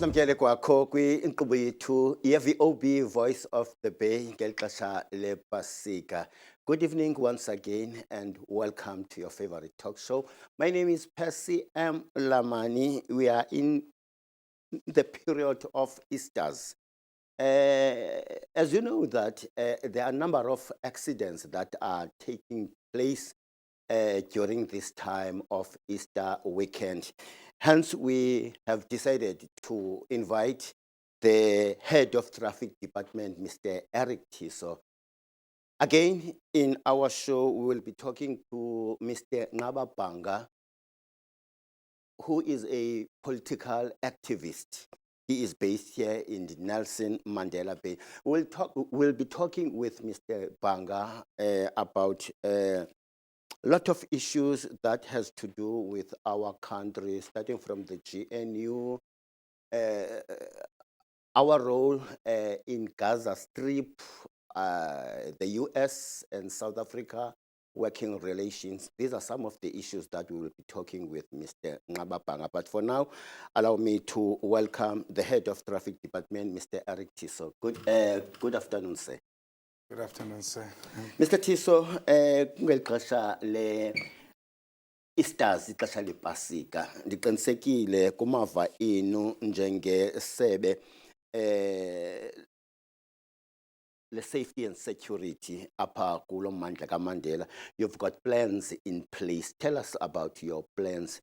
Namkele kwakho kwinkqubo yethu ye-VOB Voice of the Bay ngeli xesha lepasika. Good evening once again and welcome to your favorite talk show. My name is Percy M. Lamani. We are in the period of Easters. As you know that there are a number of accidents that are taking place during this time of Easter weekend. Hence, we have decided to invite the head of traffic department, Mr. Eric Tiso. Again, in our show, we will be talking to Mr. Ngababanga, who is a political activist. He is based here in the Nelson Mandela Bay. We'll be talking with Mr. Banga about a lot of issues that has to do with our country, starting from the GNU, our role in Gaza Strip, the US and South Africa working relations. These are some of the issues that we will be talking with Mr. Ngababanga. But for now, allow me to welcome the head of traffic department, Mr. Eric Tiso. Good afternoon, sir. Good afternoon, sir. Mr. Tiso, ngeli xesha le Easters, ixesha lepasika, ndiqinisekile kumava enu njengesebe the safety and security apha kulo mmandla kaMandela. You've got plans in place. Tell us about your plans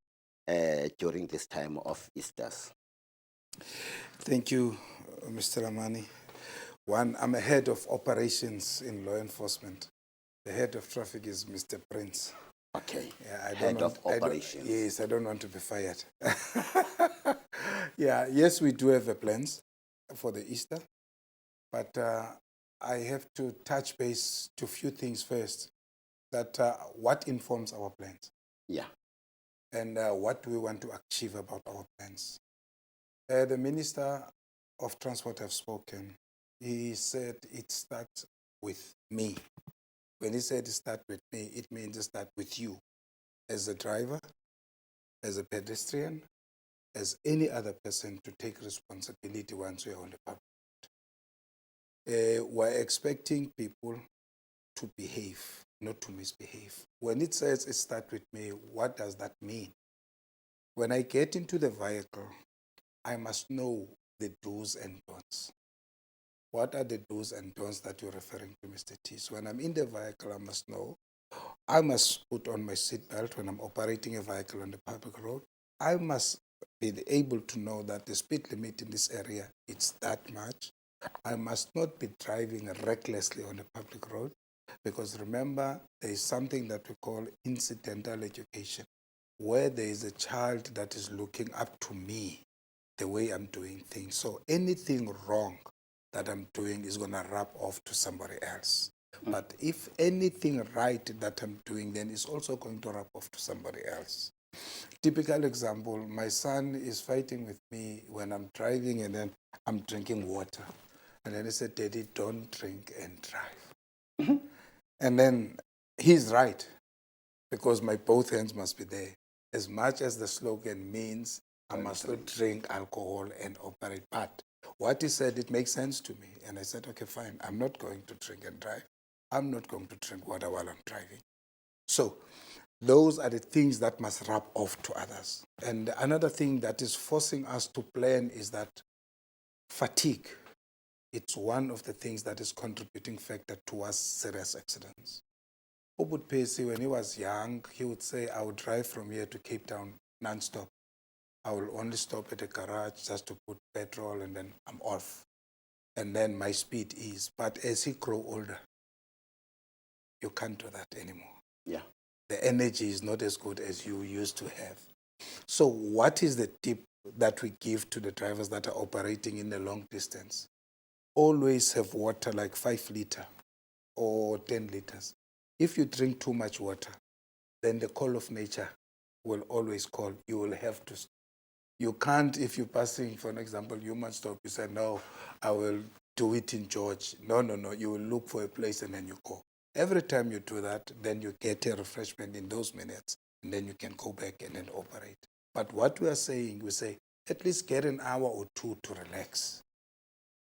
during this time of Easters. Thank you, Mr. Ramani. One, I'm a head of operations in law enforcement. The head of traffic is Mr. Prince. Okay. Yeah, Head of operations. Yes, I don't want to be fired. Yeah, yes, we do have plans for the Easter, but I have to touch base to a few things first. That what informs our plans? Yeah. And what we want to achieve about our plans. The Minister of Transport have spoken. He said it starts with me. When he said it starts with me, it means it starts with you as a driver, as a pedestrian, as any other person to take responsibility once we're on the public road. We're expecting people to behave, not to misbehave. When it says it starts with me, what does that mean? When I get into the vehicle, I must know the do's and don'ts. What are the do's and don'ts that you're referring to, Mr. T? So when I'm in the vehicle, I must know. I must put on my seatbelt when I'm operating a vehicle on the public road. I must be able to know that the speed limit in this area is that much. I must not be driving recklessly on the public road, because remember, there is something that we call incidental education, where there is a child that is looking up to me, the way I'm doing things. So anything wrong that I'm doing is going to rub off to somebody else. But if anything right that I'm doing, then it's also going to rub off to somebody else. Typical example, my son is fighting with me when I'm driving and then I'm drinking water. And then he said, Daddy, don't drink and drive. And then he's right, because my both hands must be there. As much as the slogan means, I must not drink alcohol and operate. But what he said, it makes sense to me. And I said, okay, fine. I'm not going to drink and drive. I'm not going to drink water while I'm driving. So those are the things that must rub off to others. And another thing that is forcing us to plan is that fatigue. It's one of the things that is contributing factor towards serious accidents. Obud Pesi, when he was young, he would say, I would drive from here to Cape Town non-stop. I will only stop at a garage just to put petrol and then I'm off. And then my speed is. But as he grows older, you can't do that anymore. Yeah. The energy is not as good as you used to have. So what is the tip that we give to the drivers that are operating in the long distance? Always have water like 5 liters or 10 liters. If you drink too much water, then the call of nature will always call. You will have to. You can't, if you're passing, for an example, you must stop. You say, no, I will do it in George. No. You will look for a place and then you go. Every time you do that, then you get a refreshment in those minutes, and then you can go back and then operate. But what we are saying, we say, at least get an hour or two to relax.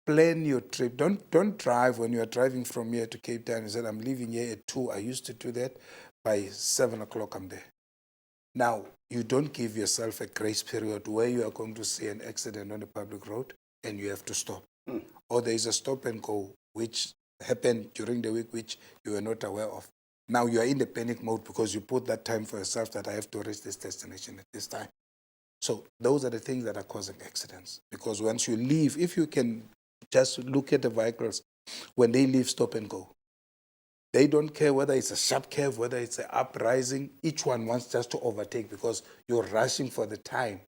Plan your trip. Don't drive when you are driving from here to Cape Town and say, I'm leaving here at 2. I used to do that. By 7 o'clock, I'm there. Now, you don't give yourself a grace period where you are going to see an accident on a public road and you have to stop. Or there is a stop and go, which happened during the week, which you were not aware of. Now you are in the panic mode because you put that time for yourself that I have to reach this destination at this time. So those are the things that are causing accidents. Because once you leave, if you can just look at the vehicles, when they leave stop and go, they don't care whether it's a sharp curve, whether it's an uprising. Each one wants just to overtake because you're rushing for the time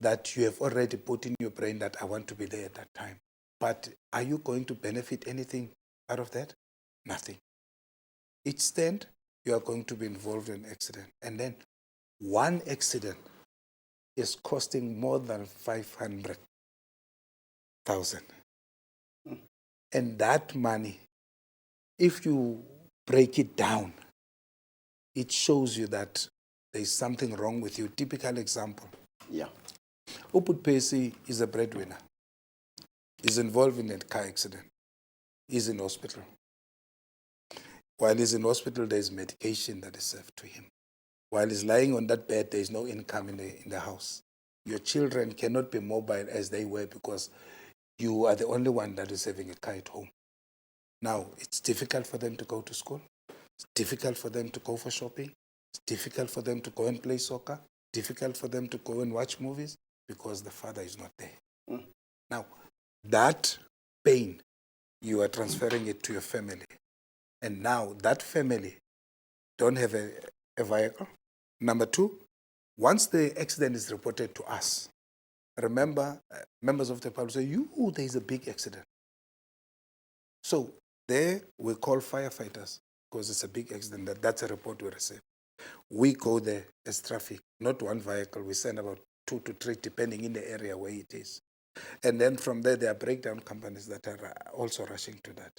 that you have already put in your brain that I want to be there at that time. But are you going to benefit anything out of that? Nothing. Each stand, you are going to be involved in an accident. And then one accident is costing more than 500,000. And that money, if you break it down, it shows you that there's something wrong with you. Typical example. Yeah. Uput Pesi is a breadwinner. He's involved in a car accident. He's in hospital. While he's in hospital, there's medication that is served to him. While he's lying on that bed, there's no income in the house. Your children cannot be mobile as they were because you are the only one that is having a car at home. Now, it's difficult for them to go to school. It's difficult for them to go for shopping. It's difficult for them to go and play soccer. Difficult for them to go and watch movies because the father is not there. Now, that pain, you are transferring it to your family. And now that family don't have a vehicle. Number two, once the accident is reported to us, remember, members of the public say, there is a big accident. So there we call firefighters because it's a big accident. That's a report we receive. We go there as traffic, not one vehicle. We send about 2 to 3, depending in the area where it is. And then from there are breakdown companies that are also rushing to that.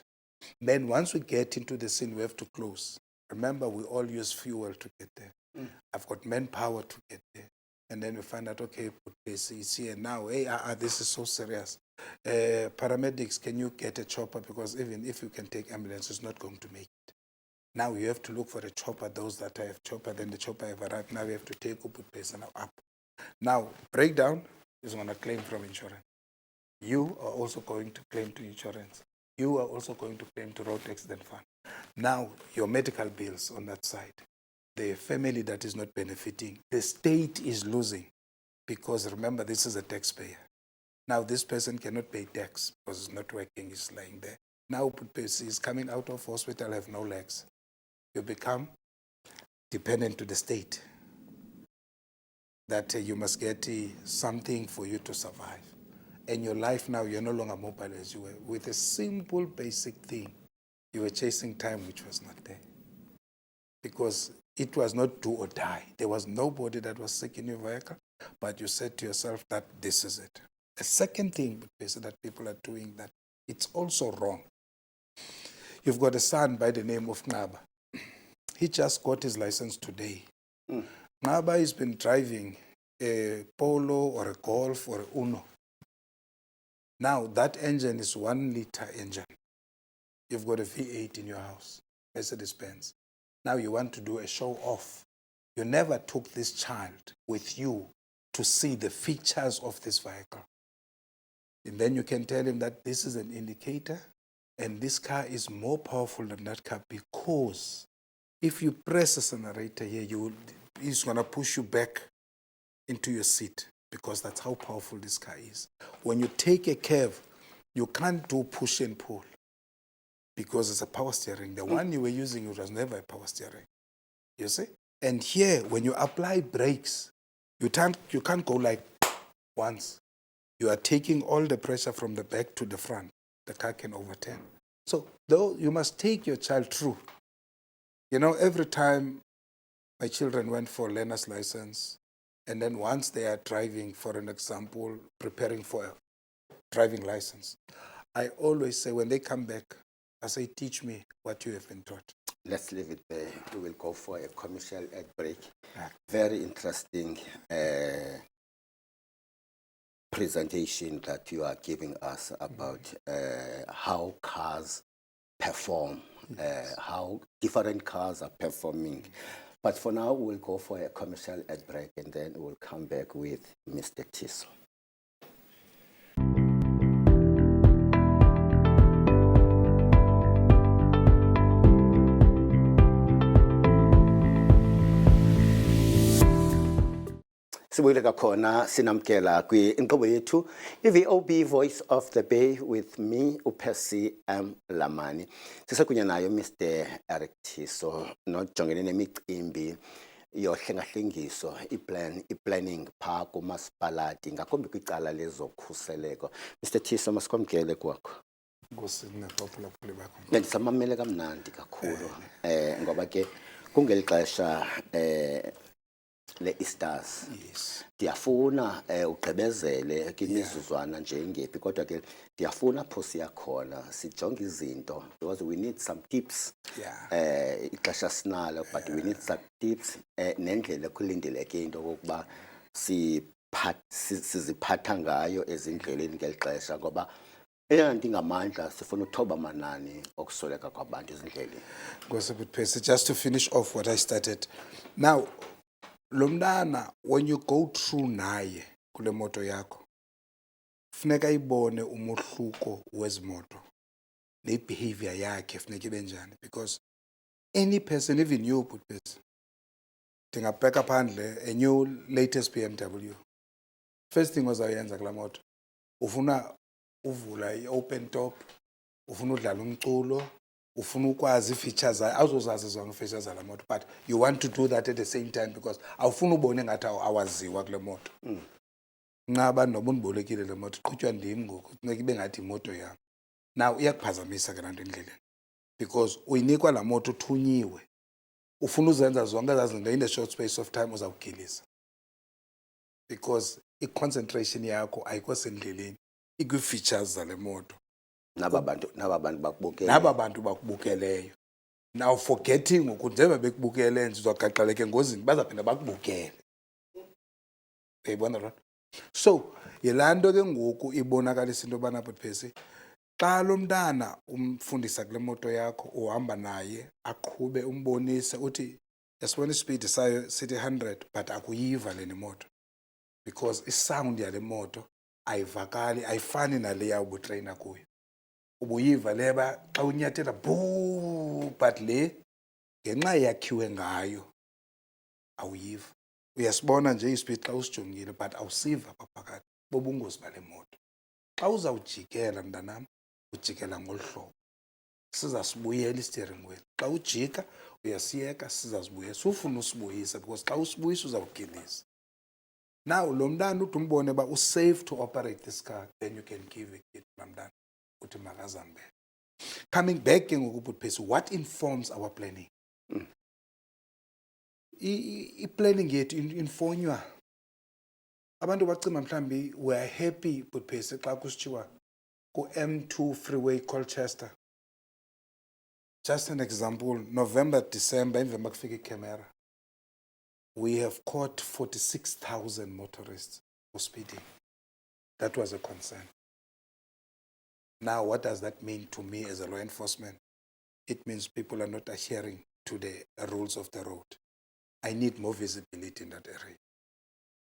Then once we get into the scene, we have to close. Remember, we all use fuel to get there. I've got manpower to get there. And then we find out, okay, it's here now. Hey, this is so serious. Paramedics, can you get a chopper? Because even if you can take ambulance, it's not going to make it. Now you have to look for a chopper. Those that have chopper, then the chopper have arrived. Now we have to take and up. Now, breakdown is going to claim from insurance. You are also going to claim to insurance. You are also going to claim to road accident fund. Now, your medical bills on that side, the family that is not benefiting, the state is losing because remember, this is a taxpayer. Now, this person cannot pay tax because he's not working, he's lying there. Now, he's coming out of hospital, have no legs. You become dependent to the state that you must get something for you to survive. And your life now, you're no longer mobile as you were. With a simple, basic thing, you were chasing time which was not there. Because it was not do or die. There was nobody that was sick in your vehicle, but you said to yourself that this is it. A second thing that people are doing that, it's also wrong. You've got a son by the name of Ngaba. He just got his license today. Ngaba has been driving a Polo or a Golf or a Uno. Now, that engine is 1 liter engine. You've got a V8 in your house, Mercedes-Benz. Now you want to do a show off. You never took this child with you to see the features of this vehicle. And then you can tell him that this is an indicator and this car is more powerful than that car because if you press a accelerator here, it's going to push you back into your seat because that's how powerful this car is. When you take a curve, you can't do push and pull because it's a power steering. The one you were using, it was never a power steering. You see? And here, when you apply brakes, you can't go like once. You are taking all the pressure from the back to the front. The car can overturn. So, though you must take your child through. You know, every time my children went for learner's license, and then once they are driving, for an example, preparing for a driving license, I always say when they come back, I say, teach me what you have been taught. Let's leave it there. We will go for a commercial ad break. Very interesting presentation that you are giving us about how cars perform, how different cars are performing. But for now, we'll go for a commercial ad break and then we'll come back with Mr. Tiso. Sibuyele kakhona sinamkela kwi-inkqubo yethu i-VOB Voice of the Bay with me uPercy M Lamani. Sisekunye nayo Mr. Eric Tiso nojongene nemicimbi yohlengahlengiso i-planning phaa kumasipalati ngakumbi kwicala lezokhuseleko. Mr. Tiso masikwamkele kwakho. Bendisamamele kamnandi kakhulu ngoba ke kungeli xesha le-Easters. Yes. Ndiyafuna ugqibezele kwimizuzwana nje ngephi kodwa ke ndiyafuna apho siyakhona sijonge izinto because we need some tips. Ixesha sinalo but we need some tips nendlela ekulindeleke into okokuba siziphatha ngayo ezindleleni ngeli xesha ngoba ndingamandla sifuna uthoba amanani okusoleka kwabantu ezindleleni. Just to finish off what I started. Now, Lomdana, when you go through naye kule moto yakho, funeka ibone umohluko wezimoto ne-behavior yakhe funeka ibe njani because any person, even you, Butpesi, ndingabheka phandle a new latest BMW. First thing ozayenza kula moto, ufuna uvula i-open top, ufuna udlala umculo, ufuna ukwazi i-features awuzozazi zonke i-features zala moto, but you want to do that at the same time because awufuna ubone ngathi awaziwa kule moto. Nxa abantu noba undibolekile le moto iqhutywa ndim ngoku funeka ibe ngathi imoto yam. Now iyakuphazamisa ke laa nto endleleni because uyinikwa laa moto uthunyiwe, ufuna uzenza zonke ezaa zinto in the short space of time uzawugilisa because i-concentration yakho ayikho sendleleni, ikwii-features zale moto. Naba bantu bakubukeleyo. Now forgetting ukuthi njengoba bekubukele nje uzaqaqaleka engozini bazaphinda bakubukele. Uyayibona loo nto? So yilaa nto ke ngoku ibonakalisa into yobana Butpesi xa lo mntana umfundisa kule moto yakho uhamba naye aqhube umbonise uthi yasibona ispeed sayo sithi 100 but akuyiva le moto because isound yale moto ayivakali ayifani naleya ubutrayina kuyo. Ubuyiva leba xa unyathela boo but le ngenxa yakhiwe ngayo awuyiva. Uyasibona nje ispeed xa usijongile but awusiva phakathi bobungozi bale moto. Xa uzawujikela mntanam ujikela ngolu hlobo, sizasibuyela i-steering wheel. Xa ujika uyasiyeka sizasibuyela, sufuna usibuyisa because xa usibuyisa uzawugilisa. Now lo mntana uthi umbone uba usafe to operate this car, then you can give it laa mntana uthi makazambe. Coming back ke ngoku Butpesi, what informs our planning? I-planning yethu infonywa. Abantu bacima mhlambi we are happy Butpesi xa kusitshiwa ku-M2 freeway Colchester. Just an example, November, December, emveni kufika i-camera, we have caught 46,000 motorists for speeding. That was a concern. Now, what does that mean to me as a law enforcement? It means people are not adhering to the rules of the road. I need more visibility in that area.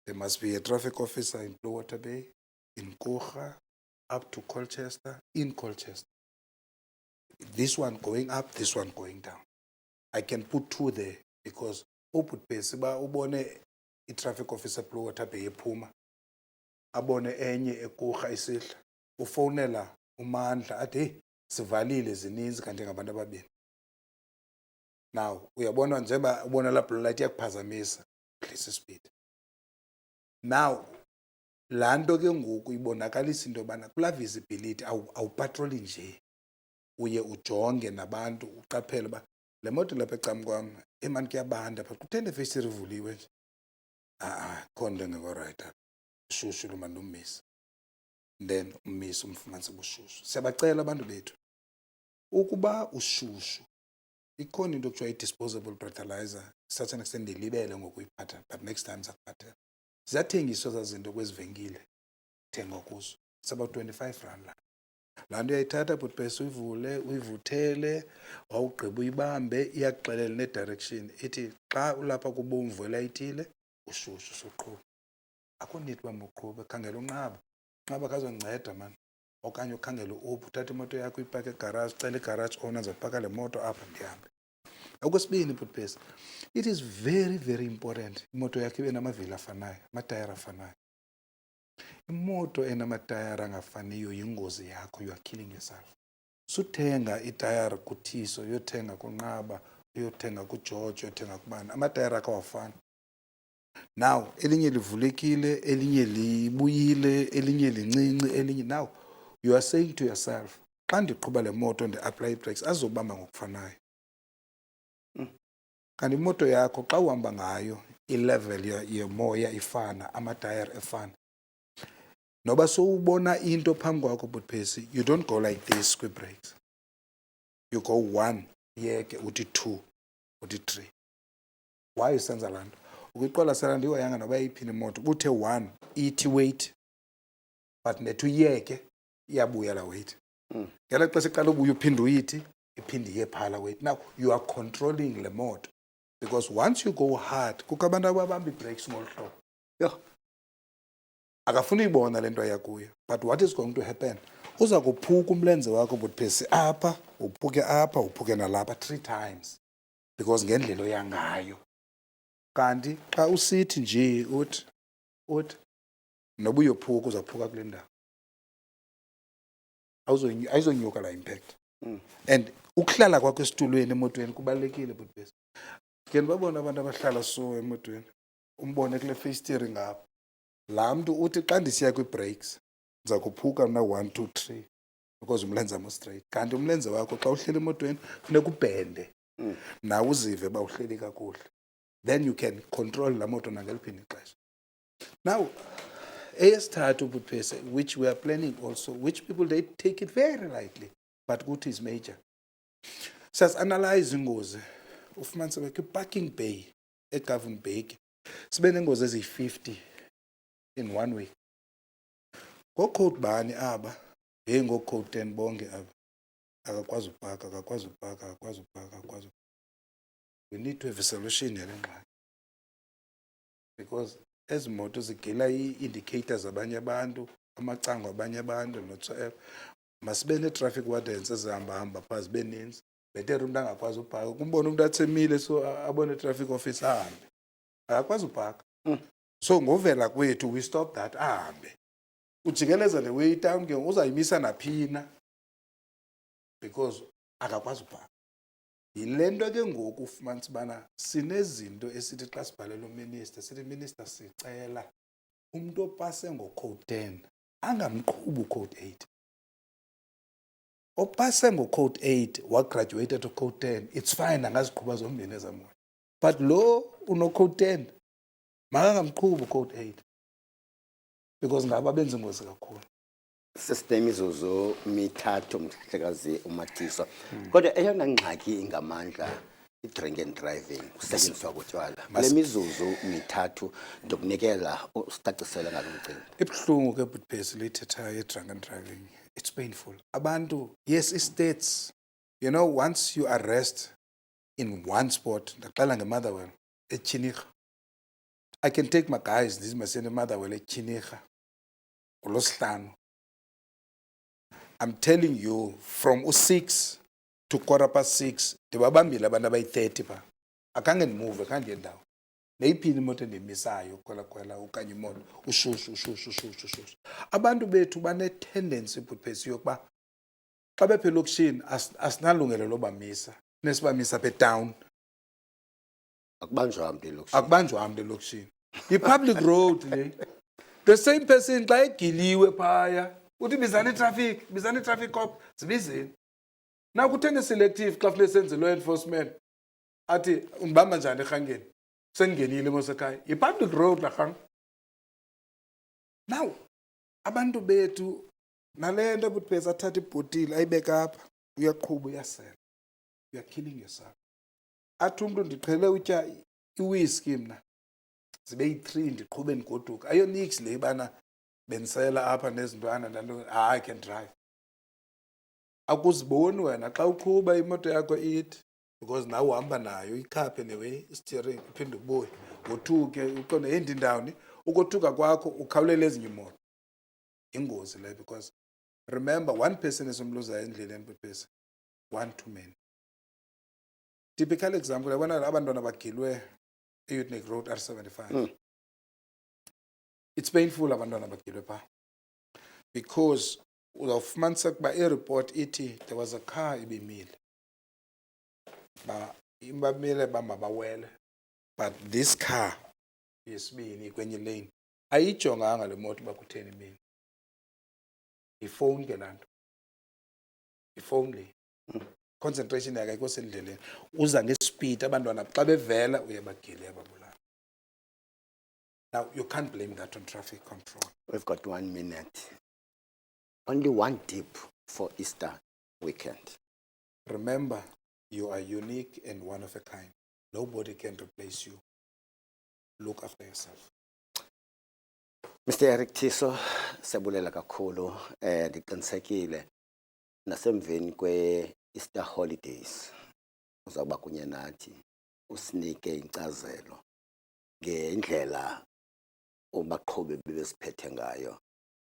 There must be a traffic officer in Blue Water Bay, in Kocha, up to Colchester, in Colchester. This one going up, this one going down. I can put two there because Butpesi ba ubone i-traffic officer Blue Water Bay ephuma, abone enye eKocha isihla, ufonela uMandla athi hey sivalile zininzi kanti ngabantu ababini. Now uyabona njengoba ubona la blue light iyakuphazamisa, please speed. Now laa nto ke ngoku ibonakalisa into yobana kulaa visibility awupatroli nje, uye ujonge nabantu uqaphele uba le moto lapha ecam kwam emani kuyabanda phaa kuthende ifestire ivuliwe nje. Khona into engekho right apha, ushushu lo mani ummisa. Then ummisa umfumanise ubushushu. Siyabacela abantu bethu ukuba ushushu ikhona into ekuthiwa i-disposable breathalyzer, such an extent ndilibele ngokuyiphatha but next time zakuphathela. Ziyathengiswa ezaa zinto kwezi venkile kuthengwa kuzo. It's about 25 rand la. Laa nto uyayithatha bhutibhesi uyivule, uyivuthele, wawugqiba uyibambe, iyakuxelela ne-direction. Ithi xa ulapha kubomvu elayithile, ushushu suqhuba. Akho need uba mawuqhube, khangela unqaba. Unqaba kazonceda mani. Okanye ukhangele u-Uber, uthatha imoto yakho uyipake egaraji, ucela igaraji owner azopaka le moto apha ndihambe. Okwesibini bhutibhesi, it is very, very important imoto yakho ibe namavili afanayo, amatayara afanayo. Imoto enamatayara angafaniyo yingozi yakho, you are killing yourself. Suthenga itayara kuThiso, uyothenga kunqaba, uyothenga kuGeorge, uyothenga kubani, amatayara akho awafani. Now elinye livulekile, elinye libuyile, elinye lincinci, elinye. Now you are saying to yourself, xa ndiqhuba le moto ndi-apply brakes azobamba ngokufanayo. Kanti imoto yakho xa uhamba ngayo ilevel yemoya ifana, amatayara efana. Noba sowubona into phambi kwakho bhutibhesi, you don't go like this kwi-brakes. You go 1, yeke, uthi 2, uthi 3. Why usenza laa nto? Ukuyiqwalasela ndihoyanga noba yiphini imoto, uthe 1 ithi wait, but nethi uyeke iyabuya la wait. Ngela xesha iqala ubuya uphinde uyithi, iphinde iye phala wait. Now you are controlling le moto, because once you go hard, kukho abantu ababamba ii-brakes ngolu hlobo. Yho, akafuni uyibona le nto yakuyo. But what is going to happen? Uza kuphuka umlenze wakho bhutibhesi apha, uphuke nalapha 3 times, because ngendlela oyangayo. Kanti xa usithi nje uthi noba uyophuka uzaphuka kule ndawo, ayizonyuka la impact. And ukuhlala kwakho esitulweni emotweni kubalulekile bhutibhesi. Ke ndibabona abantu abahlala so emotweni, umbone kule face steering apha. Laa mntu uthi xa ndisiya kwi-brakes ndiza kuphuka mna 1, 2, 3 because umlenze wam straight. Kanti umlenze wakho xa uhleli emotweni funeka ubhende, nawe uzive uba uhleli kakuhle. Then you can control la moto nangeliphi ixesha. Now eyesithathu bhutibhesi, which we are planning also, which people they take it very lightly, but ukuthi is major. Siyasi-analyze ingozi, ufumanise bekho i-parking bay eGovan Bay sibe nengozi eziyi-50 in 1 week. Ngocode bani aba? Ngocode 10 bonke aba. Akakwazi upaka. We need to have a solution yale ngxaki. Because ezi moto zigila ii-indicators abanye abantu, amacango abanye abantu, whatsoever. Masibe ne-traffic wardens ezihamba phaa zibe ninzi. Betere umntu angakwazi upaka. Kumbona umntu atsemile so abone traffic officer ahambe. Akakwazi upaka. So ngovela kwethu we stop that ahambe. Ujikeleza le way down ke uzayimisa naphina because akakwazi upaka. Yile nto ke ngoku ufumanisa ubana sinezinto esithi xa sibhalela uminister, sithi minister sicela umntu opase ngocode 10 angamqhubi ucode 8. Opase ngocode 8 wagraduate to code 10, it's fine, angaziqhuba zombini ezaa moto. But lo unocode 10 makangamqhubi ucode 8 because ngaba benza ingozi kakhulu. System izuzu mithathu mhlekazi uMathiso. Kodwa eyona ngxaki ingamandla i-drink and driving, ukusetyenziswa kotywala. Kule mizuzu mithathu ndokunikela usicacisele ngalo mcimbi. Ibuhlungu ke bhutibhesi lithethayo i-drunk and driving. It's painful. Abantu, yes, states, you know, once you arrest in one spot, ndaqala ngeMotherwell, eChinirha. I can take my guys, this is my son Motherwell eChinirha, uLosihlanu. I'm telling you, from 6 to 6:15, ndibabambile abantu abayi-30 pha. Akhange ndimove, akhange ndiye ndawo. Neyiphini imoto endimisayo kwela okanye imoto ushushu. Abantu bethu bane-tendency bhutibhesi yokuba xa bepha elokishini asinalungelo lobamisa, nesibamisa apha etown. Akubanjwa mntu elokishini. Akubanjwa mntu elokishini. Yi-public road le. The same person xa egiliwe phaya uthi bizana i-traffic cop, zibizeni. Now kutheni selective xa funeke senze law enforcement athi undibamba njani erhangeni sendingenile mosekhaya. Yi-public road la rhang. Now abantu bethu nale nto bhutibhesi athatha ibhotile ayibeka apha, uyaqhuba uyasela, you are killing yourself. Athi umntu ndiqhele utya iwhisky mna zibe yi-3 ndiqhube ndigoduka. Ayonix le bana bendisela apha nezintwana ndanto I can drive. Akuziboni wena xa uqhuba imoto yakho ithi because nawe uhamba nayo ikhaphe newe steering uphinde ubuye wothuke uqonde yendi ndawoni ukothuka kwakho ukhawulele ezinye imoto ingozi leyo because remember one person esomluzayo endleleni pepesi one too many. Typical example yabona abantwana bagilwe eUtnik Road R75. It's painful abantwana bagilwe pha because uzawufumanisa ukuba ireport ithi there was a car ibimile ibamile bamabawele but this car yesibini kwenye lane ayijonganga le moto uba kutheni imini. Ifowuni ke laa nto ifowuni le concentration yakhe ayikho sendleleni uza ngespeed abantwana xa bevela uyabagile yababulala. Now you can't blame that on traffic control. We've got 1 minute. Only one dip for Easter weekend. Remember, you are unique and one of a kind. Nobody can replace you. Look after yourself. Mr. Eric Tiso, siyabulela kakhulu. Ndiqinisekile nasemveni kwe-Easter holidays uzawuba kunye nathi usinike inkcazelo ngendlela ubaqhubi bebesiphethe ngayo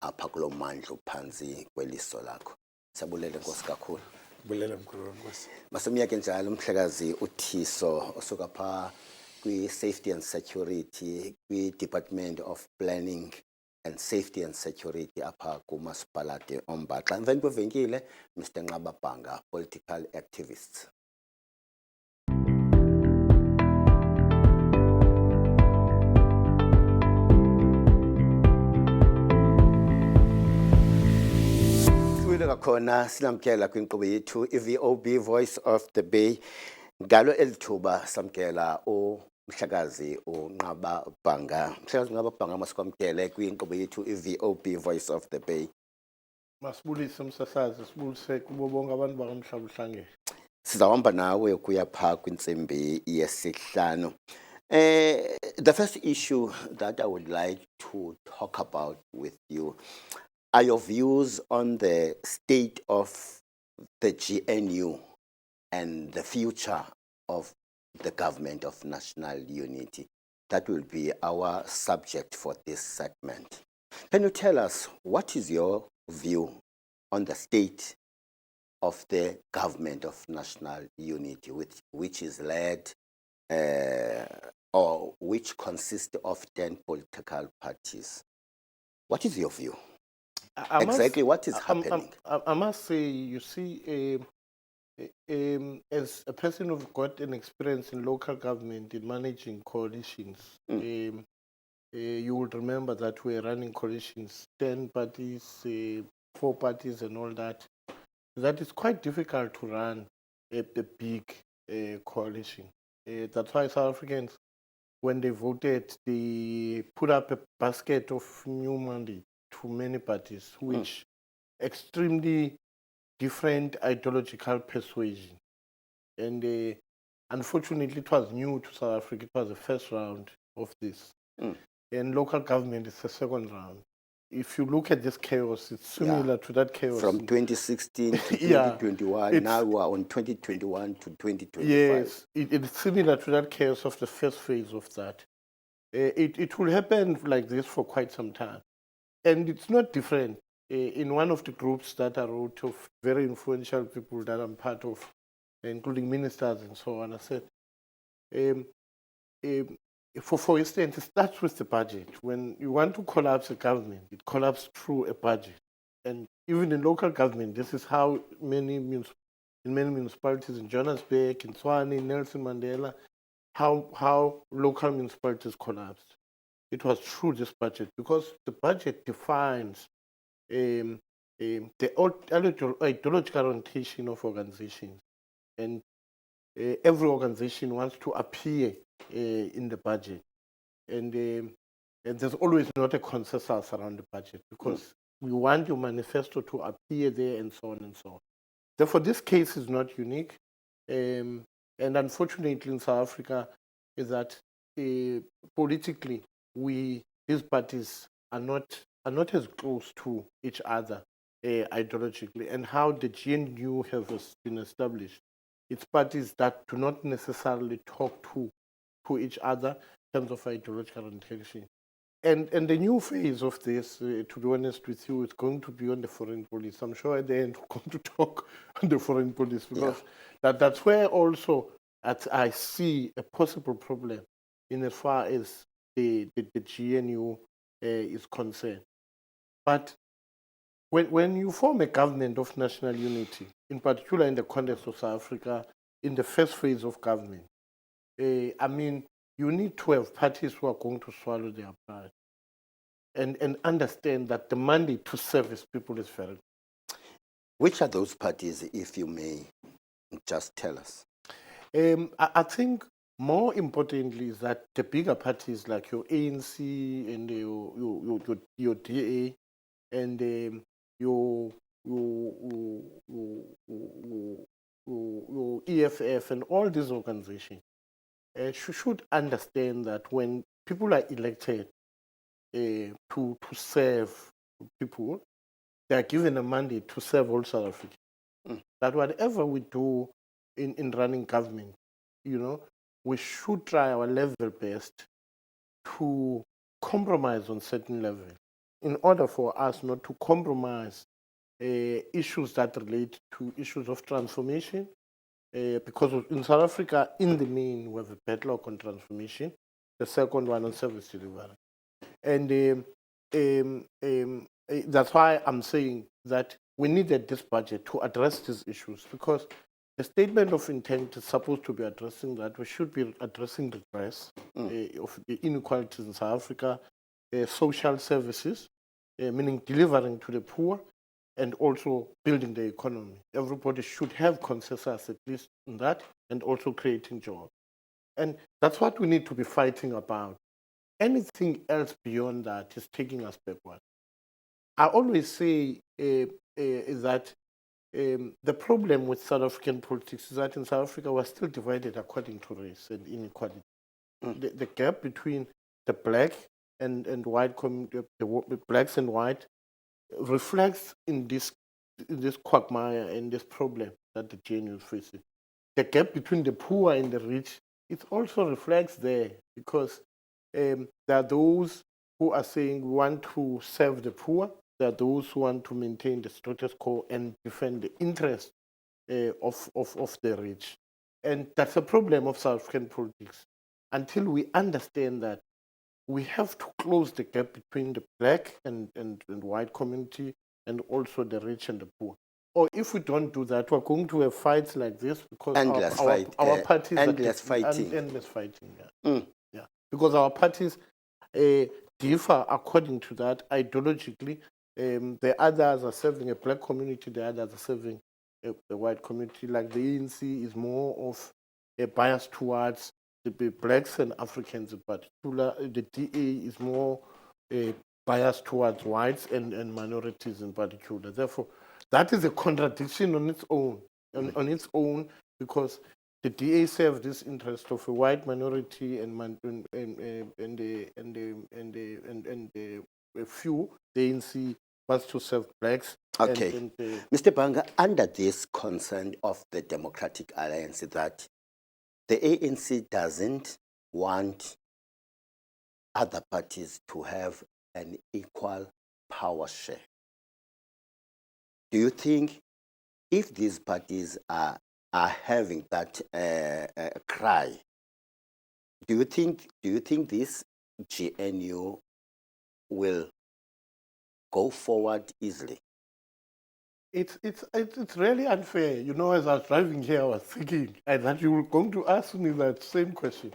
apha kulo mandla uphansi kweliso lakho. Siyabulele Nkosi kakhulu. Bulela mkhulu Nkosi. Masomyake njalo Mhlekazi uThiso osuka pha kwi-Safety and Security kwi-Department of Planning and Safety and Security apha kumasipalate oMbaxa. Emveni kwevenkile Mr. Nqababhanga, political activist. Khona sinamkela kwinkqubo yethu iVOB Voice of the Bay ngalo elithuba samkela uMhlekazi uNqababhanga. Mhlekazi uNqababhanga masikwamkele kwinkqubo yethu iVOB Voice of the Bay. Masibulise umsasazi sibulise kubo bonke abantu bakamhlaba uhlangene. Sizawuhamba nawe kuya pha kwintsimbi yesihlanu. The first issue that I would like to talk about with you are your views on the state of the GNU and the future of the government of national unity. That will be our subject for this segment. Can you tell us what is your view on the state of the government of national unity, which is led or which consists of 10 political parties? What is your view? Exactly what is happening? I must say, you see, as a person who's got an experience in local government in managing coalitions, you would remember that we're running coalitions, 10 parties, 4 parties and all that. That is quite difficult to run a big coalition. That's why South Africans, when they voted, they put up a basket of new money to many parties, which extremely different ideological persuasion. And unfortunately, it was new to South Africa. It was the first round of this. And local government is the second round. If you look at this chaos, it's similar to that chaos. From 2016 to 2021, now we are on 2021 to 2025. Yes, it's similar to that chaos of the first phase of that. It will happen like this for quite some time. And it's not different. In one of the groups that I wrote of very influential people that I'm part of, including ministers and so on, I said, for instance, it starts with the budget. When you want to collapse a government, it collapses through a budget. And even in local government, this is how in many municipalities in Johannesburg, in Tshwane, Nelson Mandela, how local municipalities collapsed. It was through this budget, because the budget defines the ideological orientation of organizations. And every organization wants to appear in the budget. And there's always not a consensus around the budget, because we want your manifesto to appear there and so on and so on. Therefore, this case is not unique. And unfortunately in South Africa is that politically, these parties are not are not as close to each other ideologically, and how the GNU been established. It's parties that do not necessarily talk to each other in terms of ideological orientation. And the new phase of this, to be honest with you, is going to be on the foreign policy. I'm sure at the end we're going to talk on the foreign policy because that's where also I see a possible problem in as far as the GNU is concerned. But when you form a government of national unity, in particular in the context of South Africa, in the first phase of government, I mean, you need to have parties who are going to swallow their pride and understand that the mandate to service people is very. Which are those parties, if you may just tell us? I think more importantly is that the bigger parties like your ANC and your DA and your EFF and all these organizations should understand that when people are elected to serve people, they are given a mandate to serve all South Africa. That whatever we do in running government, we should try our level best to compromise on certain levels in order for us not to compromise issues that relate to issues of transformation. Because in South Africa, in the main, we have a backlog on transformation, the second one on service delivery. And that's why I'm saying that we needed this budget to address these issues, because the statement of intent is supposed to be addressing that. We should be addressing the redress of the inequalities in South Africa, social services, meaning delivering to the poor, and also building the economy. Everybody should have consensus at least in that, and also creating jobs. And that's what we need to be fighting about. Anything else beyond that is taking us backward. I always say that the problem with South African politics is that in South Africa we're still divided according to race and inequality. The gap between the black and white community, the blacks and white, reflects in this quagmire and this problem that the GNU is facing. The gap between the poor and the rich, it also reflects there, because there are those who are saying we want to serve the poor. There are those who want to maintain the status quo and defend the interest of the rich. And that's a problem of South African politics. Until we understand that, we have to close the gap between the black and white community, and also the rich and the poor. Or if we don't do that, we're going to have fights like this, because our parties endless fighting. Endless fighting, yeah. Yeah. Because our parties differ according to that ideologically. The others are serving a black community, the others are serving a white community. Like the ANC is more of a bias towards the blacks and Africans in particular. The DA is more biased towards whites and minorities in particular. Therefore, that is a contradiction on its own. On its own, because the DA serves this interest of a white minority and a few. The ANC wants to serve blacks. Okay, Mr. Banga, under this concern of the Democratic Alliance, that the ANC doesn't want other parties to have an equal power share. Do you think if these parties are having that cry, do you think this GNU will go forward easily? It's really unfair. As I was driving here, I was thinking that you were going to ask me that same question.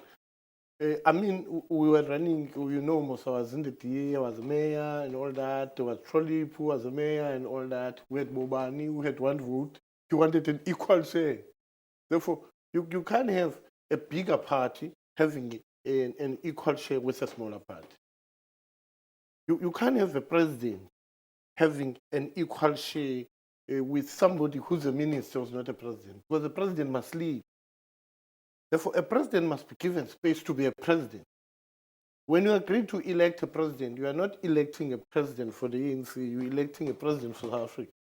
I mean, we were running, most I was in the DA, I was mayor and all that. There was Trolip who was a mayor and all that. We had Mobani who had one vote. He wanted an equal share. Therefore, you can't have a bigger party having an equal share with a smaller party. You can't have a president having an equal share with somebody who's a minister who's not a president, because the president must lead. Therefore, a president must be given space to be a president. When you agree to elect a president, you are not electing a president for the ANC, you're electing a president for South Africa.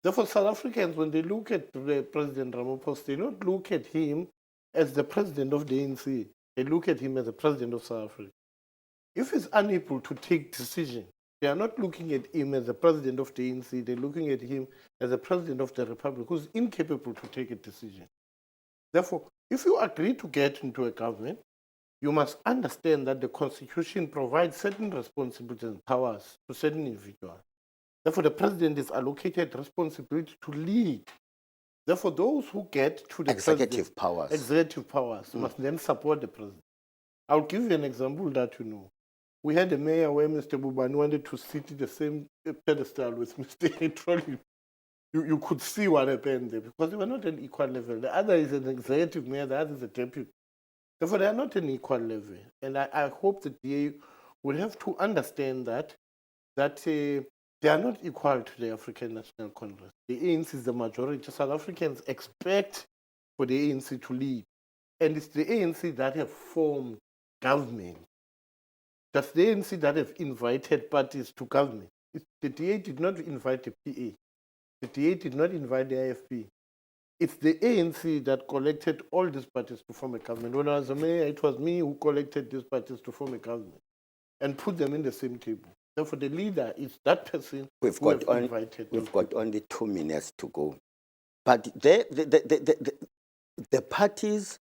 Therefore, South Africans, when they look at President Ramaphosa, they don't look at him as the president of the ANC. They look at him as the president of South Africa. If he's unable to take decisions, they are not looking at him as the president of the ANC, they're looking at him as the president of the republic who's incapable to take a decision. Therefore, if you agree to get into a government, you must understand that the Constitution provides certain responsibilities and powers to certain individuals. Therefore, the president is allocated responsibility to lead. Therefore, those who get to the Executive executive powers must then support the president. I'll give you an example that you know. We had a mayor where Mr. Bubani wanted to sit in the same pedestal with Mr. Etroli. You could see what happened there because they were not an equal level. The other is an executive mayor, the other is a deputy. Therefore, they are not an equal level. And I hope that they will have to understand that they are not equal to the African National Congress. The ANC is the majority. South Africans expect for the ANC to lead. And it's the ANC that have formed government. That's the ANC that have invited parties to government. The DA did not invite the PA. The DA did not invite the IFP. It's the ANC that collected all these parties to form a government. When I was a mayor, it was me who collected these parties to form a government and put them in the same table. Therefore, the leader is that person We've who got, have invited. we've got only 2 minutes to go. But the parties,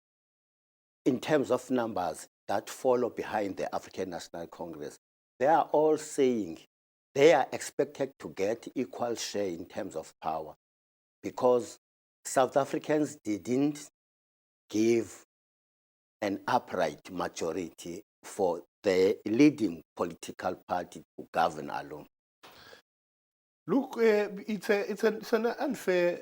in terms of numbers, that follow behind the African National Congress, they are all saying they are expected to get equal share in terms of power because South Africans didn't give an upright majority for the leading political party to govern alone. Look, it's an unfair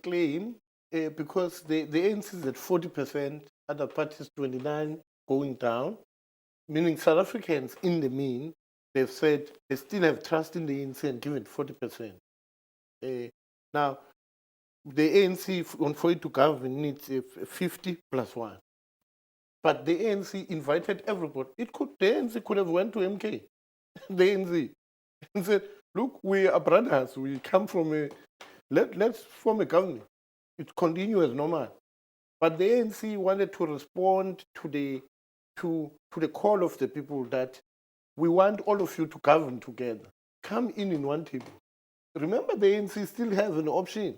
claim because the ANC is at 40%, other parties 29%, going down, meaning South Africans in the mean, they've said they still have trust in the ANC and give it 40%. Now, the ANC, for it to govern, needs 50 plus 1. But the ANC invited everybody. The ANC could have went to MK, the ANC, and said, look, we are brothers. We come from let's form a government. It continue as normal. But the ANC wanted to respond to the call of the people that we want all of you to govern together. Come in one table. Remember, the ANC still has an option.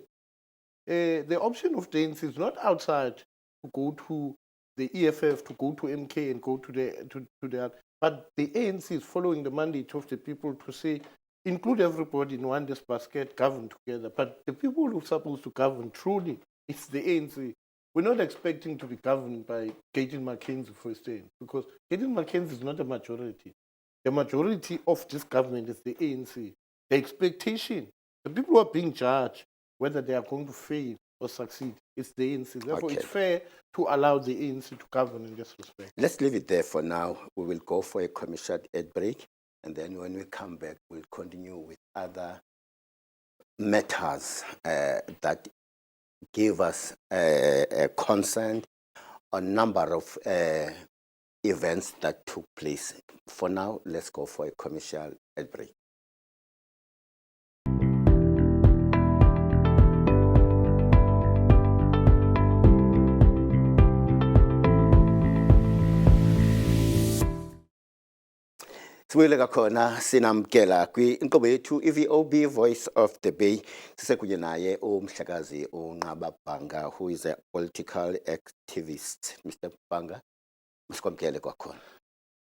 The option of the ANC is not outside to go to the EFF, to go to MK and go to the but the ANC is following the mandate of the people to say, include everybody in one this basket, govern together. But the people who are supposed to govern truly, it's the ANC. We're not expecting to be governed by Caitlin McKenzie, for instance, because Caitlin McKenzie is not a majority. The majority of this government is the ANC. The expectation, the people who are being judged, whether they are going to fail or succeed, it's the ANC. Therefore, it's fair to allow the ANC to govern in this respect. Let's leave it there for now. We will go for a commercial ad break, and then when we come back, we'll continue with other matters that give us a concern on a number of events that took place. For now, let's go for a commercial ad break. Sibuyele kakhona sinamkela kwi-inkqubo yethu i-VOB Voice of the Bay. Sisekunye naye umhlakazi uNqaba Bhanga, who is a political activist. Mr. Bhanga, masikwamkele kwakhona.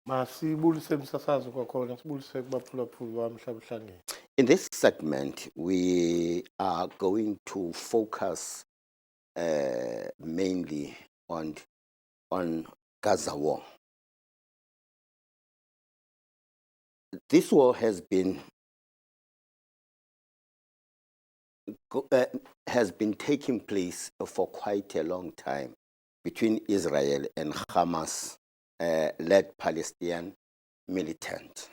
Masibulise msasazo kwakhona, sibulise kubaphulaphuli bamhlabuhlangene. In this segment, we are going to focus mainly on Gaza war. This war has been taking place for quite a long time between Israel and Hamas led Palestinian militant.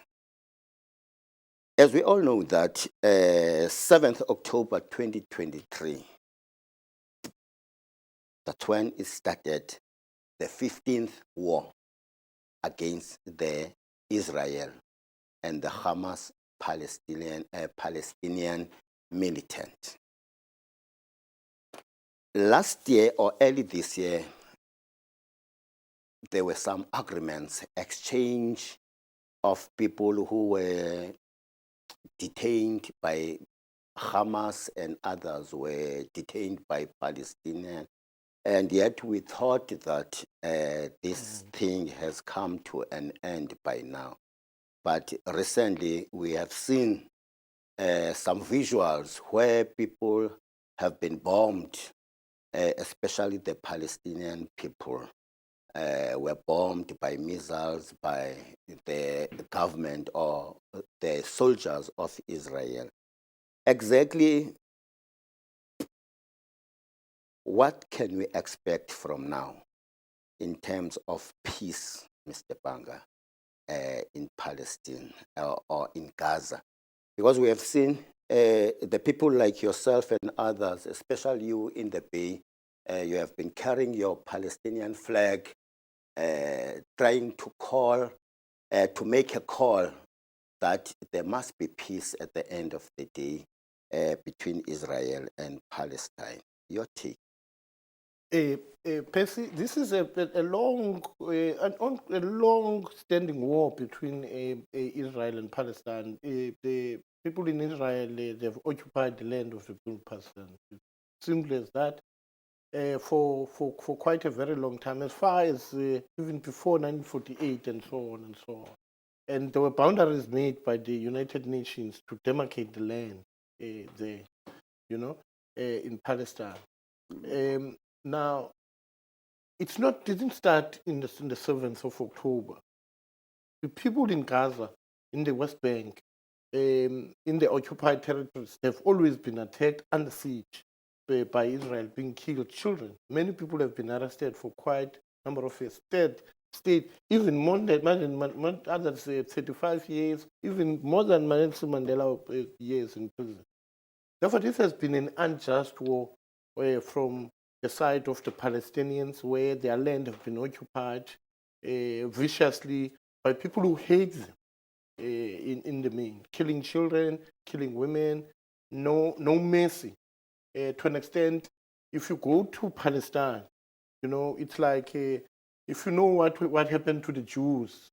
As we all know that 7th October 2023, that's when it started, the 15th war against the Israel and the Hamas Palestinian militant. Last year or early this year, there were some agreements, exchange of people who were detained by Hamas and others were detained by Palestinians. And yet we thought that this thing has come to an end by now. But recently we have seen some visuals where people have been bombed, especially the Palestinian people were bombed by missiles by the government or the soldiers of Israel. Exactly what can we expect from now in terms of peace, Mr. Banga, in Palestine or in Gaza? Because we have seen the people like yourself and others, especially you in the Bay, you have been carrying your Palestinian flag, trying to call, to make a call that there must be peace at the end of the day between Israel and Palestine. Your take? Percy, this is a long-standing war between Israel and Palestine. The people in Israel, they've occupied the land of the people of Palestine. Simple as that. For quite a very long time, as far as even before 1948 and so on and so on. And there were boundaries made by the United Nations to demarcate the land there, in Palestine. Now, didn't start in the 7th of October. The people in Gaza, in the West Bank, in the occupied territories, they've always been attacked under siege by Israel, being killed, children. Many people have been arrested for quite a number of years. State, even more than others, 35 years, even more than Nelson Mandela years in prison. Therefore, this has been an unjust war from the side of the Palestinians, where their land have been occupied viciously by people who hate them in the main, killing children, killing women, no mercy. To an extent, if you go to Palestine, it's like if you know what happened to the Jews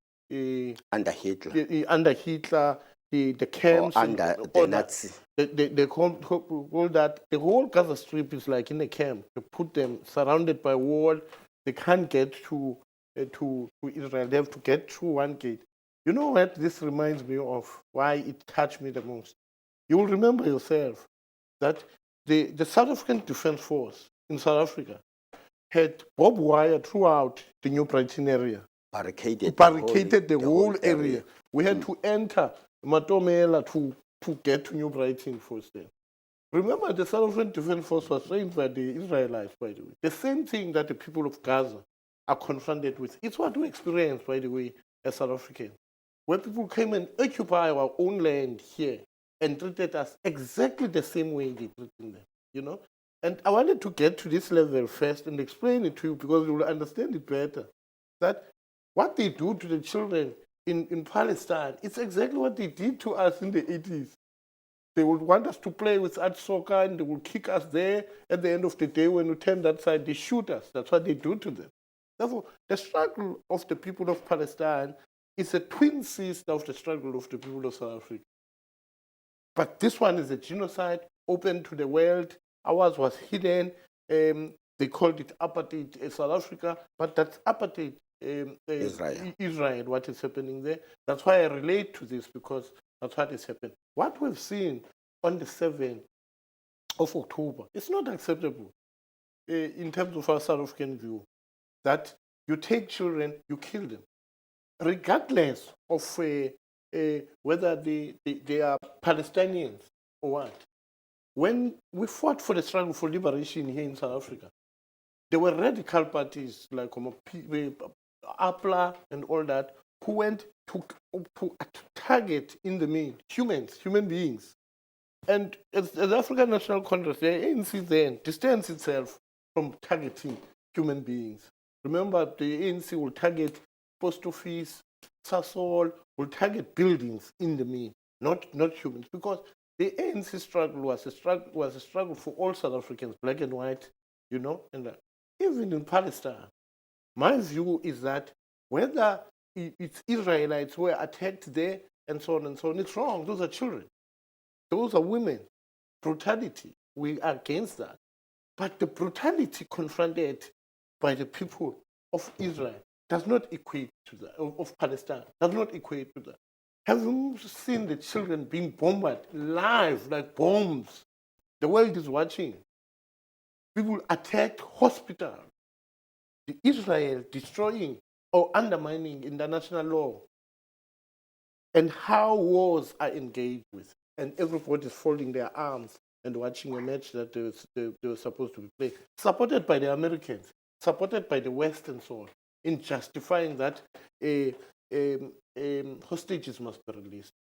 under Hitler, the camps, or under the Nazis. They call that the whole Gaza Strip is like in a camp. They put them surrounded by wall. They can't get to Israel. They have to get through one gate. You know what this reminds me of? Why it touched me the most. You will remember yourself that the South African Defence Force in South Africa had barbed wire throughout the New Brighton area. Barricaded the whole area. We had to enter Matomela to get to New Brighton first then. Remember, the South African Defence Force was trained by the Israelites, by the way. The same thing that the people of Gaza are confronted with. It's what we experienced, by the way, as South Africans, where people came and occupied our own land here and treated us exactly the same way they treated them, And I wanted to get to this level first and explain it to you because you will understand it better. That what they do to the children in Palestine, it's exactly what they did to us in the 80s. They would want us to play with art soccer and they will kick us there. At the end of the day, when we turn that side, they shoot us. That's what they do to them. Therefore, the struggle of the people of Palestine is a twin sister of the struggle of the people of South Africa. But this one is a genocide open to the world. Ours was hidden. They called it apartheid in South Africa, but that's apartheid Israel, what is happening there. That's why I relate to this, because that's what is happening. What we've seen on the 7th of October is not acceptable in terms of our South African view, that you take children, you kill them, regardless of whether they are Palestinians or what. When we fought for the struggle for liberation here in South Africa, there were radical parties like APLA and all that, who went to target in the main human beings. And as the African National Congress, the ANC then distanced itself from targeting human beings. Remember, the ANC will target post office, Sasol, will target buildings in the main, not humans, because the ANC struggle was a struggle for all South Africans, black and white, you know, and even in Palestine. My view is that whether it's Israelites who were attacked there and so on, it's wrong. Those are children. Those are women. Brutality. We are against that. But the brutality confronted by the people of Israel does not equate to that, of Palestine, does not equate to that. Have you seen the children being bombarded live like bombs? The world is watching. People attacked hospitals. Israel destroying or undermining international law, and how wars are engaged with. And everybody is folding their arms and watching a match that they were supposed to be playing, supported by the Americans, supported by the West and so on, in justifying that hostages must be released.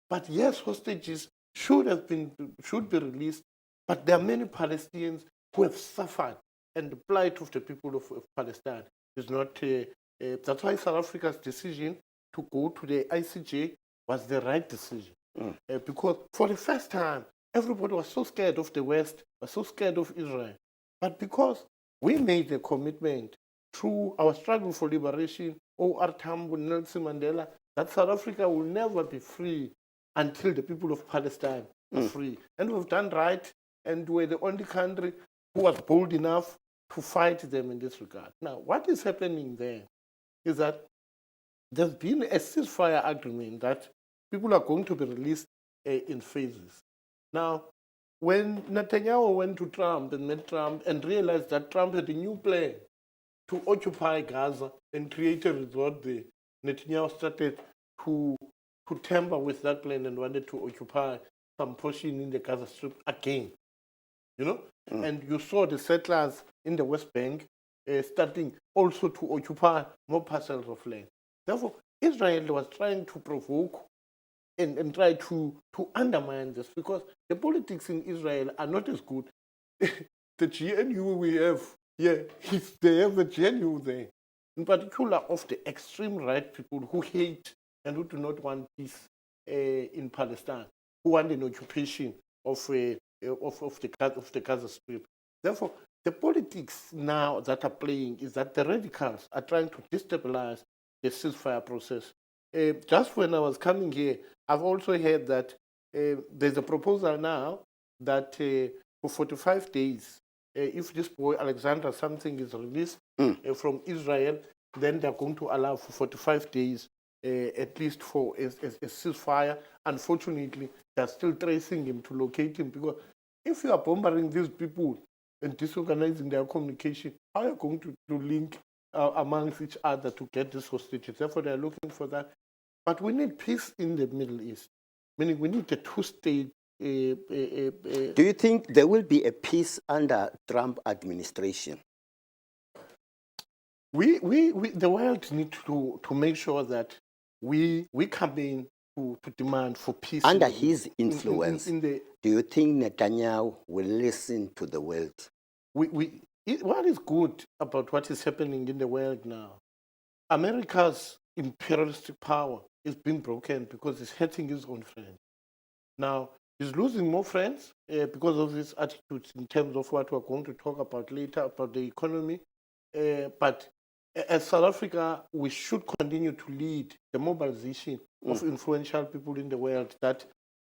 But yes, hostages should be released, but there are many Palestinians who have suffered, and the plight of the people of Palestine is not. That's why South Africa's decision to go to the ICJ was the right decision. Because for the first time, everybody was so scared of the West, was so scared of Israel. But because we made a commitment through our struggle for liberation, O.R. Tambo, Nelson Mandela, that South Africa will never be free until the people of Palestine are free. And we've done right, and we're the only country who was bold enough to fight them in this regard. Now, what is happening there is that there's been a ceasefire agreement that people are going to be released in phases. Now, when Netanyahu went to Trump and met Trump and realized that Trump had a new plan to occupy Gaza and create a resort there, Netanyahu started to tamper with that plan and wanted to occupy some portion in the Gaza Strip again. You know? And you saw the settlers in the West Bank starting also to occupy more parcels of land. Therefore, Israel was trying to provoke and try to undermine this, because the politics in Israel are not as good. The GNU we have here, they have a GNU there, in particular of the extreme right people who hate and who do not want peace in Palestine, who want an occupation of the Gaza Strip. Therefore, the politics now that are playing is that the radicals are trying to destabilize the ceasefire process. Just when I was coming here, I've also heard that there's a proposal now that for 45 days, if this boy Alexander something is released from Israel, then they're going to allow for 45 days at least for a ceasefire. Unfortunately, they're still tracing him to locate him, because if you are bombarding these people and disorganizing their communication, how are you going to link amongst each other to get these hostages? Therefore, they're looking for that. But we need peace in the Middle East, meaning we need a two-state. Do you think there will be a peace under Trump administration? The world needs to make sure that we come in to demand for peace. Under his influence, do you think Netanyahu will listen to the world? What is good about what is happening in the world now? America's imperialistic power is being broken because it's hurting his own friends. Now, he's losing more friends because of his attitudes in terms of what we're going to talk about later, about the economy. But as South Africa, we should continue to lead the mobilization of influential people in the world, that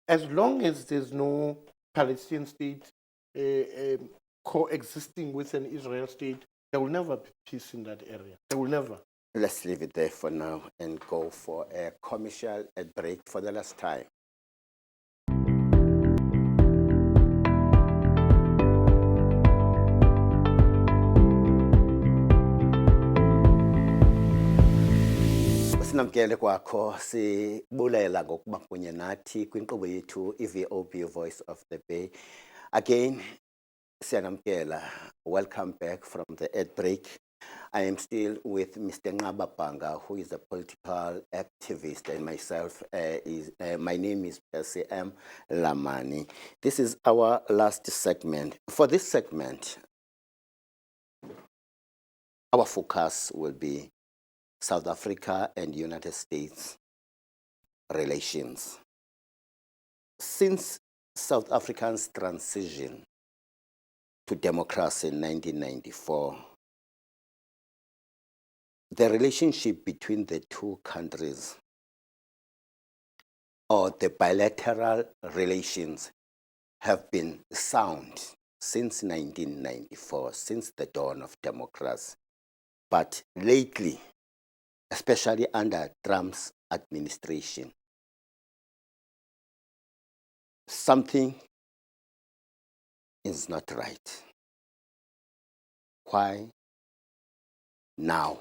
as long as there's no Palestinian state coexisting with an Israel state, there will never be peace in that area. There will never. Let's leave it there for now and go for a commercial break for the last time. Sinamkele kwakho sibulela ngokuba kunye nathi kwinkqubo yethu iVOB Voice of the Bay. Again, siyanamkela. Welcome back from the ad break. I am still with Mr. Nqaba, who is a political activist, and myself, my name is Percy M. Lamani. This is our last segment. For this segment, our focus will be South Africa and United States relations. Since South Africa's transition to democracy in 1994, the relationship between the two countries, or the bilateral relations, have been sound since 1994, since the dawn of democracy. But lately, especially under Trump's administration, something is not right. Why now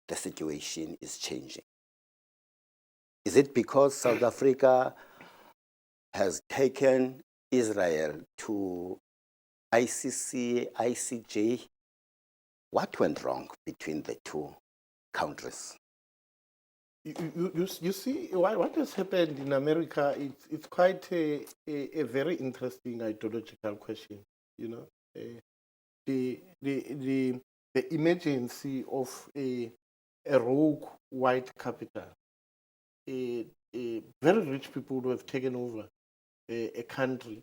the situation is changing? Is it because South Africa has taken Israel to ICC, ICJ? What went wrong between the two countries? You see, what has happened in America, it's quite a very interesting ideological question, you know. The emergency of a rogue white capital, very rich people who have taken over a country,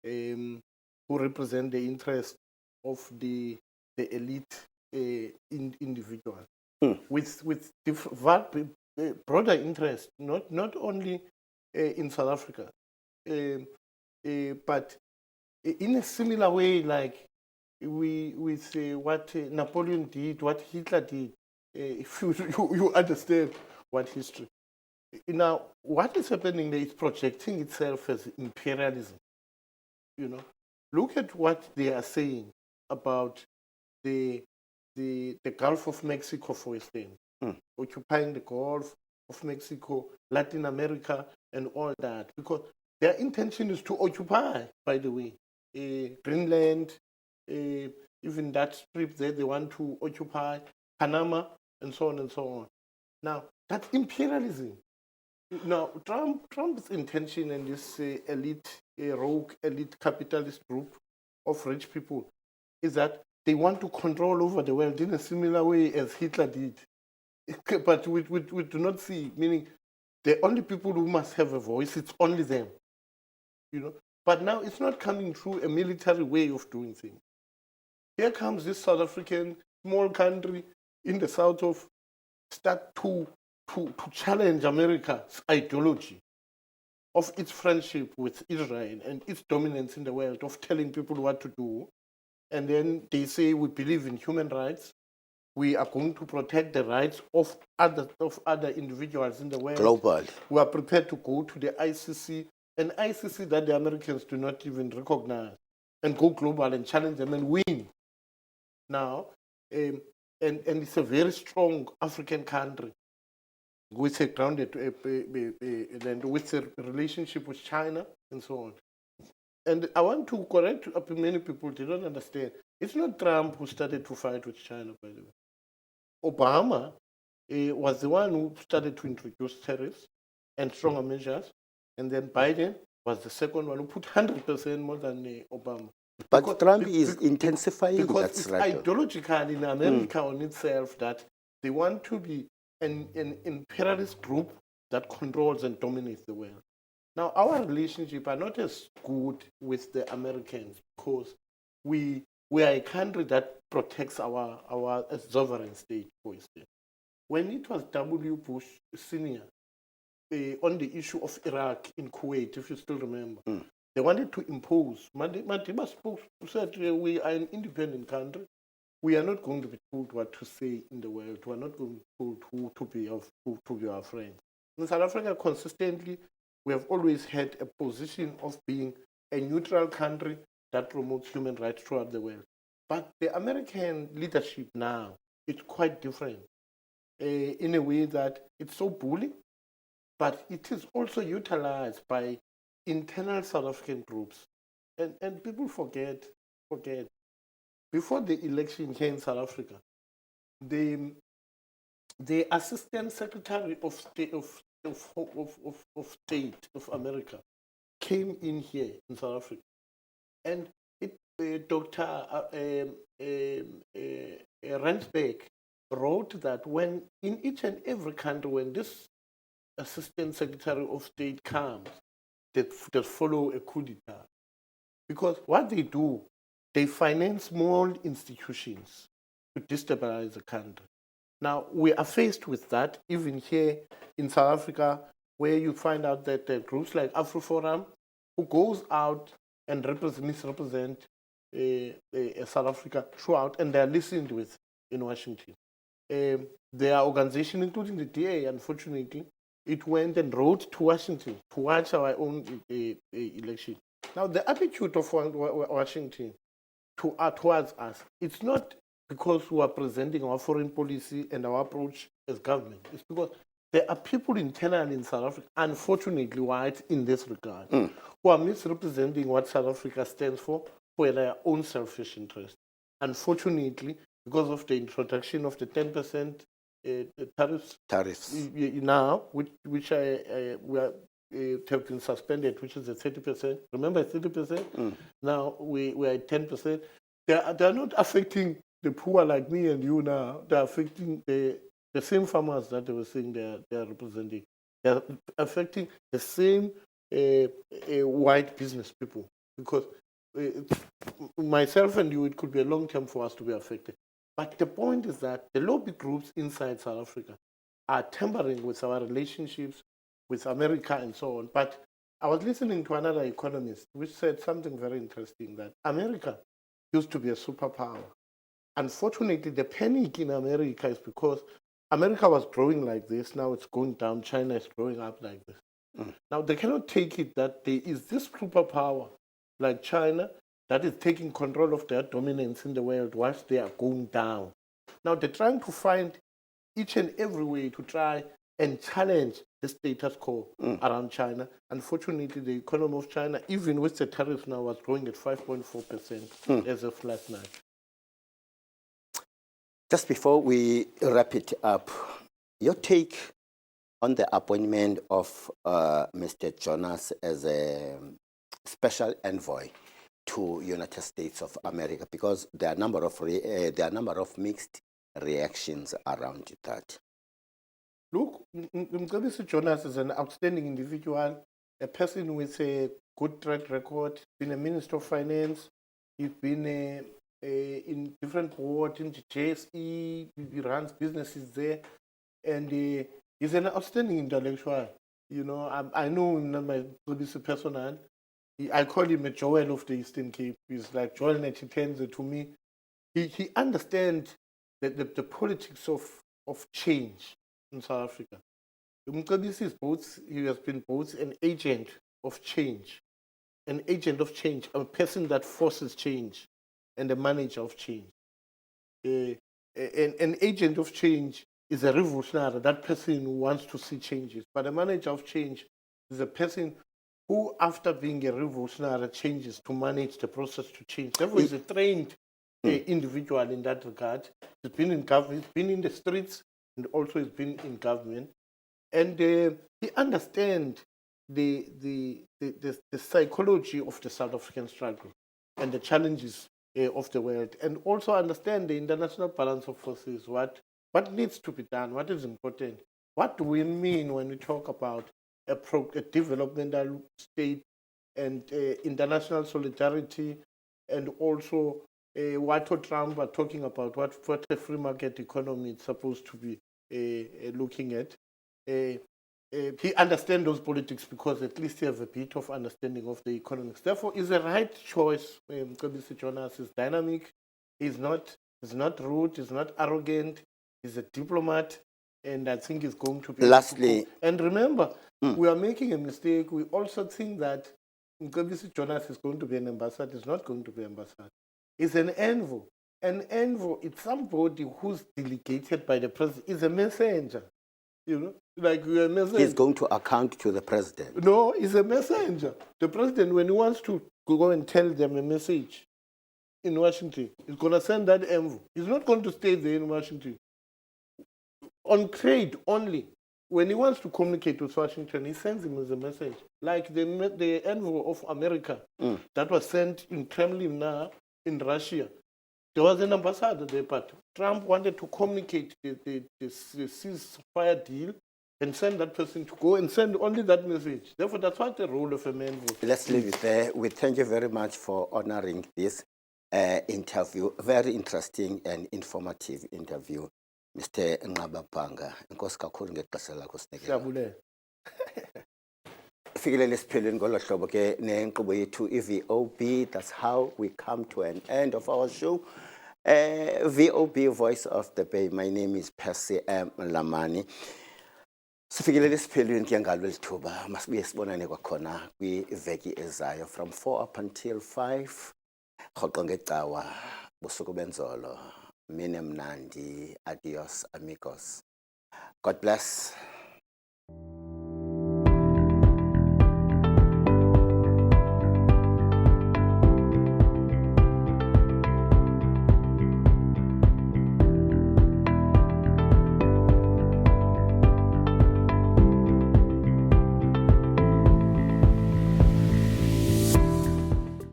who represent the interest of the elite individual, with broader interest, not only in South Africa, but in a similar way, like with what Napoleon did, what Hitler did. If you understand what history. Now, what is happening there is projecting itself as imperialism. You know, look at what they are saying about the Gulf of Mexico, for instance, occupying the Gulf of Mexico, Latin America, and all that, because their intention is to occupy, by the way, Greenland, even that strip there, they want to occupy Panama, and so on and so on. Now, that's imperialism. Now, Trump's intention and this elite, rogue elite capitalist group of rich people is that they want to control over the world in a similar way as Hitler did. But we do not see, meaning the only people who must have a voice, it's only them. You know. But now it's not coming through a military way of doing things. Here comes this South African small country in the south of start to challenge America's ideology of its friendship with Israel and its dominance in the world, of telling people what to do. And then they say, we believe in human rights. We are going to protect the rights of other individuals in the world. Global. We are prepared to go to the ICC, an ICC that the Americans do not even recognize, and go global and challenge them and win. Now, and it's a very strong African country with a grounded and with a relationship with China and so on. And I want to correct many people, they don't understand. It's not Trump who started to fight with China, by the way. Obama was the one who started to introduce tariffs and stronger measures. And then Biden was the second one who put 100% more than Obama. But Trump is intensifying because that it's struggle. ideological in America on itself that they want to be an imperialist group that controls and dominates the world. Now, our relationship are not as good with the Americans because we are a country that protects our sovereign state, for instance. When it was W. Bush Sr. On the issue of Iraq in Kuwait, if you still remember, they wanted to impose. Madiba said, we are an independent country. We are not going to be told what to say in the world. We are not going to be told who to be our friends. In South Africa, consistently, we have always had a position of being a neutral country that promotes human rights throughout the world. But the American leadership now, it's quite different in a way that it's so bully, but it is also utilized by internal South African groups. And people forget. Before the election here in South Africa, the Assistant Secretary of State of State of America came in here in South Africa, and Dr. Rensburg wrote that when in each and every country, when this Assistant Secretary of State comes, they follow a coup d'etat. Because what they do, they finance small institutions to destabilize the country. Now, we are faced with that even here in South Africa, where you find out that groups like AfroForum, who goes out and misrepresent South Africa throughout, and they're listened with in Washington. Their organization, including the DA, unfortunately, it went and wrote to Washington to watch our own election. Now, the attitude of Washington towards us, it's not because we are presenting our foreign policy and our approach as government. It's because there are people internally in South Africa, unfortunately white in this regard, who are misrepresenting what South Africa stands for their own selfish interest. Unfortunately, because of the introduction of the 10% tariffs now, which we have been suspended, which is the 30%. Remember 30%? Now we are at 10%. They are not affecting the poor like me and you now. They are affecting the same farmers that they were saying they are representing. They are affecting the same white business people. Because myself and you, it could be a long term for us to be affected. But the point is that the lobby groups inside South Africa are tampering with our relationships with America and so on. But I was listening to another economist which said something very interesting, that America used to be a superpower. Unfortunately, the panic in America is because America was growing like this, now it's going down, China is growing up like this. Now they cannot take it that there is this superpower like China that is taking control of their dominance in the world whilst they are going down. Now they're trying to find each and every way to try and challenge the status quo around China. Unfortunately, the economy of China, even with the tariffs now, was growing at 5.4% as of last night. Just before we wrap it up, your take on the appointment of Mr. Jonas as a special envoy to United States of America, because there are a number of mixed reactions around that. Look, Mr. Jonas is an outstanding individual, a person with a good track record, been a Minister of Finance, he's been in different boards, in the JSE, he runs businesses there, and he's an outstanding intellectual. You know, I know him, not my personal. I call him a Joel of the Eastern Cape. He's like Joel Netshitenzhe to me. He understands the politics of change in South Africa. He has been both an agent of change, a person that forces change, and a manager of change. An agent of change is a revolutionary, that person who wants to see changes. But a manager of change is a person who, after being a revolutionary, changes to manage the process to change. Therefore, he's a trained individual in that regard. He's been in government, he's been in the streets, and also he's been in government. And he understands the psychology of the South African struggle and the challenges of the world, and also understand the international balance of forces, what needs to be done, what is important. What do we mean when we talk about a developmental state and international solidarity, and also what Trump are talking about, what a free market economy is supposed to be looking at. He understands those politics because at least he has a bit of understanding of the economics. Therefore, it's a right choice. Mr. Jonas is dynamic. He's not rude. He's not arrogant. He's a diplomat, and I think he's going to be. Lastly, and remember, we are making a mistake. We also think that Mr. Jonas is going to be an ambassador. He's not going to be an ambassador. He's an envoy. An envoy is somebody who's delegated by the president. He's a messenger. You know, like you're a messenger. He's going to account to the president. No, he's a messenger. The president, when he wants to go and tell them a message in Washington, he's going to send that envoy. He's not going to stay there in Washington. On trade only, when he wants to communicate with Washington, he sends him as a message. Like the envoy of America that was sent in Kremlin now in Russia. There was an ambassador there, but Trump wanted to communicate the ceasefire deal and send that person to go and send only that message. Therefore, that's what the role of a man was. Let's leave it there. We thank you very much for honoring this interview. Very interesting and informative interview, Mr. Ngabapanga. Inkosi kakhulu ngexesha lakho sinikela. Siyabulela. Fikile siphelweni ngolo hlobo ke nenkqubo yethu VOB. That's how we come to an end of our show. VOB, Voice of the Bay. My name is Percy M. Lamani. Sifikile lesiphelweni ke ngalo lithuba masibuye sibonane kwakhona kwiveki ezayo from 4 up until 5 rhoqo ngecawa busuku benzolo mine mnandi adios amigos. God bless.